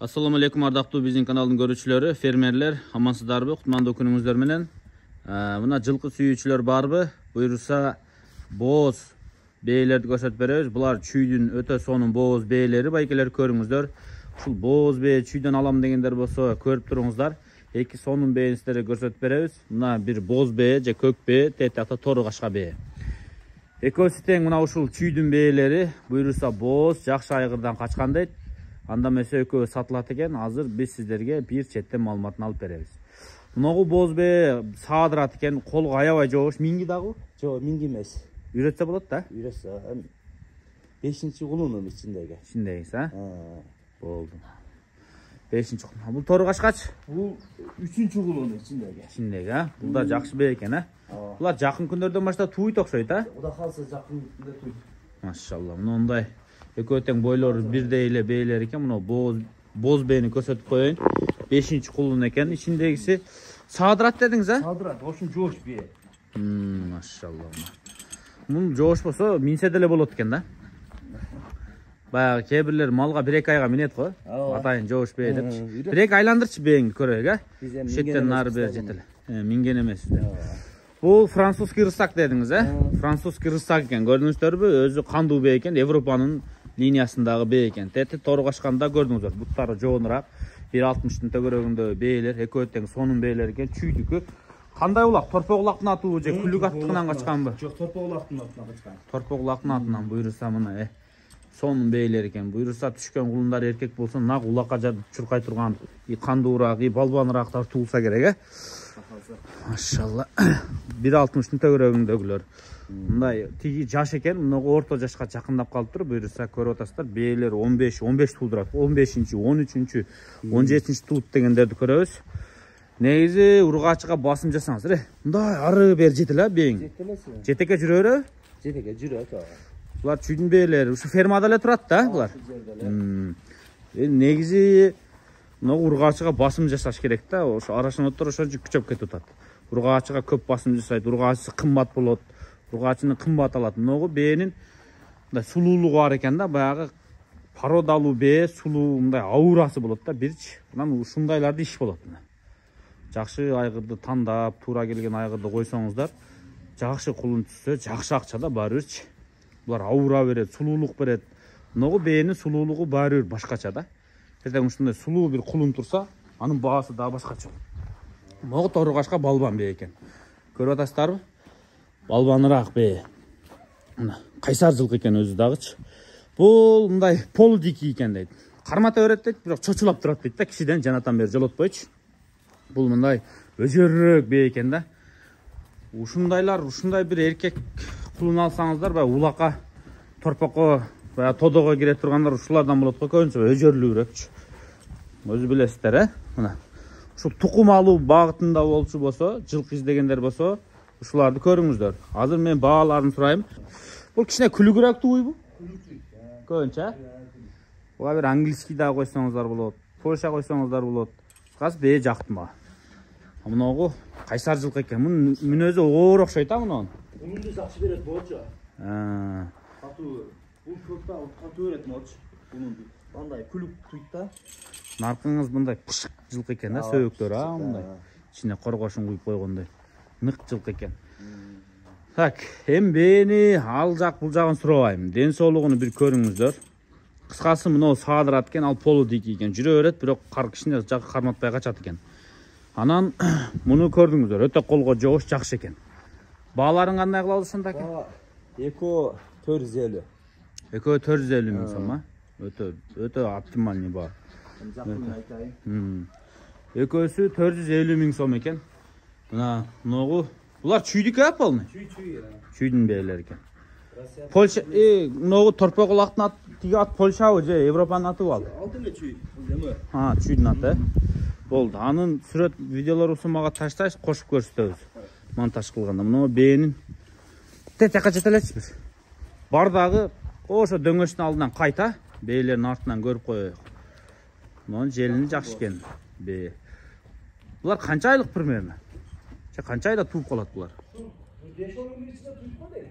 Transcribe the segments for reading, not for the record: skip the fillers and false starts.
Assalamu alaikum ardaqtуу биздин каналдын көрүүчүлөрү, фермерлер, амансыздарбы? Кутмандуу күнүңүздөр менен. Мына жылкы сүйүүчүлөр барбы? Буйруса бооз бээлерди көрсөтүп беребиз. Булар чүйдүн өтө сонун бооз бээлери, байкелер көрүңүздөр. Ушул бооз бээ чүйдөн алам дегендер болсо, көрүп туруңуздар. Эки сонун бээни сиздерге көрсөтүп беребиз. Мына бир бооз бээ же көк бээ, тетиакта тору кашка бээ. Экөөсү тең мына ушул чүйдүн бээлери. Буйруса бооз жакшы айгырдан качкан дейт. Анда эмесе экөө сатылат экен. Азыр биз сиздерге бир четтен маалыматын алып беребиз. Мунагу бооз бээ саадырат экен, колго аябай жоош, минги дагы? Жок, минги эмес. Үйрөтсө болот да? Үйрөтсө. 5-кулунун ичиндеги. Ичиндегиси, а? Болду. 5-кулун. Бул тору кашкач? Бул 3-кулунун ичиндеги. Ичиндеги, а? Бул да жакшы бээ экен, а? Булар жакын күндөрдөн баштап туйт окшойт, а? Куда калса жакын күндө туйт. Машалла. Мындай экөө тең бойлору бирдей эле бээлер экен. Мына бооз бээни көрсөтүп коеюн. 5-кулун экен. Ичиндегиси саадырат дедиңиз, а? Саадырат, ошун жоош бээ. Машалла. Мун жоош болсо минсе деле болот экен да. Баягы кээ бирлер малга 1-2 айга минет го. Атайын жоош бээ деп. 1-2 айландырчы бээңди көрөйүк, а? Шеттен нары бери жетеле. Минген эмес да. Бул французский рысак дедиңиз, а? Французский рысак экен. Көрдүңүздөрбү? Өзү кандуу бээ экен. Европанын линиясындагы бээ экен. Тети тору кашканда көрдүңүздөр. Буттары жоонураак. 1.60-тын төгөрөгүндө бээлер, экөө тең сонун бээлер экен. Чүйдүкү кандай улак? Торпок улактын атыбы же күлүк аттыгынан качканбы? Жок, торпок улактын атынан качкан. Торпок улактын атынан буйруса мына сонун бээлер экен. Буйруса түшкөн кулундар эркек болсо, нак улакка чуркай турган, кандуураак, балбаныраак тартуулса керек, э? Машалла. 1.60-тын төгөрөгүндөгүлөр. Мындай тиги жаш экен, мынагу орто жашка жакындап калыптыр. Буйруса көрүп атасыздар, бээлер 15 туудурат. 15-чи, 13-чү, 17-чи туут дегендерди көрөбүз. Негизи ургаачыга басым жасаңыздар, мындай ары бери жетеле бээң. Жетекке жүрө береби? Жетекке жүрөт. Булар чүйдүн бээлери, ушу фермада эле турат да булар. Негизи мынагу ургаачыга басым жасаш керек да. Ошо арашаноттор ошо күчөп кетип атат. Ургаачыга көп басым жасайт, ургаачысы кымбат болот. Ургаачыны кымбат алат. Мынагу бээнин мындай сулуулугу бар экен да, баягы породалуу бээ, сулуу мындай аурасы болот да, бирчи. Анан ушундайларды иш болот. Жакшы айгырды тандап, туура келген айгырды койсоңуздар, жакшы кулун түшсө, жакшы акча да баары бирчи. Булар аура берет, сулуулук берет. Мынагу бээнин сулуулугу баары бир башкача да. Ертең ушундай сулуу бир кулун турса, анын баасы да башкача. Могу тору кашка балбан бээ экен. Көрүп атасыздарбы? Балбаныраак бээ. Мына кайсар жылкы экен өзү дагычы. Бул мындай полудикий экен дейт. Кармата берет дейт, бирок чочулап турат дейт да, кишиден жанатан бери жолотпойчу. Бул мындай өзөрөөк бээ экен да. Ушундайлар, ушундай бир эркек кулун алсаңыздар, баягы улакка, торпокко, баягы тодого кире тургандар ушулардан болот го, көбүнчө өзөрлүүрөөкчү. Өзү билесиздер, э? Мына ушул тукум алуу багытында болчу болсо, жылкы издегендер болсо, ушуларды көрүңүздөр. Азыр мен бааларын сурайм. Бул кичине күлүгүрөөк туйбу? Көбүнчө, буга бир английский да койсоңуздар болот, польша койсоңуздар болот. Каз бээ жактым ба. Мынагу кайсар жылкы экен. Мунун мүнөзү оор окшойт, а мунун? Мунду жакшы берет болчу. Катуу, бул көптө катуу берет болчу. Мунду андай күлүк туйт да. Наркыңыз мындай пышык жылкы экен да, сөйөктөр, а мындай. Ичине коргошун куюп койгондой. Нык жылкы экен. Так, эми бээни ал жак бул жагын сурабайм. Ден соолугуну бир көрүңүздөр. Кыскасы мына саадырат экен, ал полудикий экен. Жүрө берет, бирок кишине жакы карматпай качат экен. Анан муну көрдүңүздөр, өтө колго жоош, жакшы экен. Бааларын кандай кылабыз ошондо экен? Экөө 450. Экөө 450 миң сом, а? Өтө оптимальный баа. Жакын айтайын. Экөөсү 450 миң сом экен. Мынагу булар чүйдүкү а полный? Чүйдүн бээлери экен. Польша, мынагу торпок улактын аты, тиги ат Польшабы же Европанын атыбы ал? Алты эле чүй. Эме? Чүйдүн аты, болду. Анын сүрөт видеолорусун мага таштайсыз, кошуп көрсөтөбүз. Монтаж кылганда. Мына бээнин тетиакка жетелечи бир. Бардагы ошо дөңөчтүн алдынан кайта, бээлердин артынан көрүп коелук. Мунун желини жакшы экен бээ. Булар канча айлык примерно? Же канча айда тууп калат булар? 5-10 күн ичинде туйт го дейт.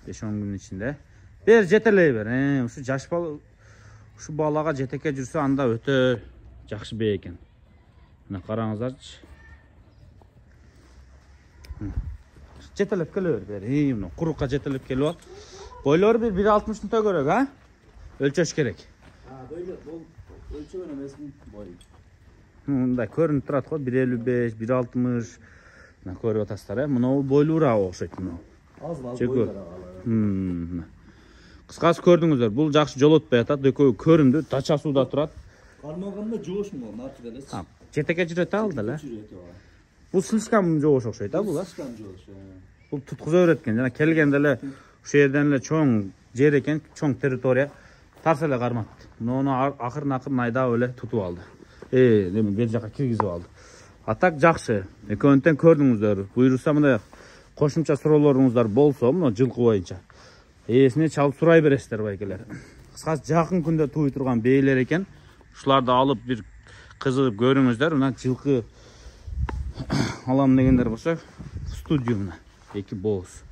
5-10 күн ичинде. Бер жетелей бер. Ушу жаш бала Şu балаға жетекке жүрсе анда өтө жакшы бей екен. Мына караңыздарчы. Жетелеп келе бер. Мына курукка жетелеп келип ал. Бойлору bir 1.60'ын төгөрөк, а? Өлчөш керек. Бойлор бул өлчөгөн эмесмин бой. Мындай көрүнүп турат го 1.55, 1.60. Мына көрүп атасыздар, э? Мына бойлуураак окшойт мына. Аз бойлор алар. Кыскасы көрдүңүздөр, бул жакшы жолотпой атат, экөө көрүндү, тача сууда турат. Кармаганда жоошмун, нарты элес. Жетекке жүрөт ал деле. Жүрөт. Бул слишком жоош окшойт, а бул? Слишком жоош. Бул туткуза берет экен. Жана келгенде эле ушул жерден эле чоң жер экен, чоң территория. Тарс эле кармат. Муну акырын айдап эле тутуп алды. Эми бер жака киргизип алды. А так жакшы. Экөөнтен көрдүңүздөр. Буйруса мындай кошумча суроолоруңуздар болсо, мына жылкы боюнча эсине чалып сурай бересиздер байкелер. Кыскасы жакын күндө тууй турган бейлер экен. Ушуларды алып бир кызыгып көрүңүздөр. Мына жылкы алам дегендер болсо, студио мына 2 бооз.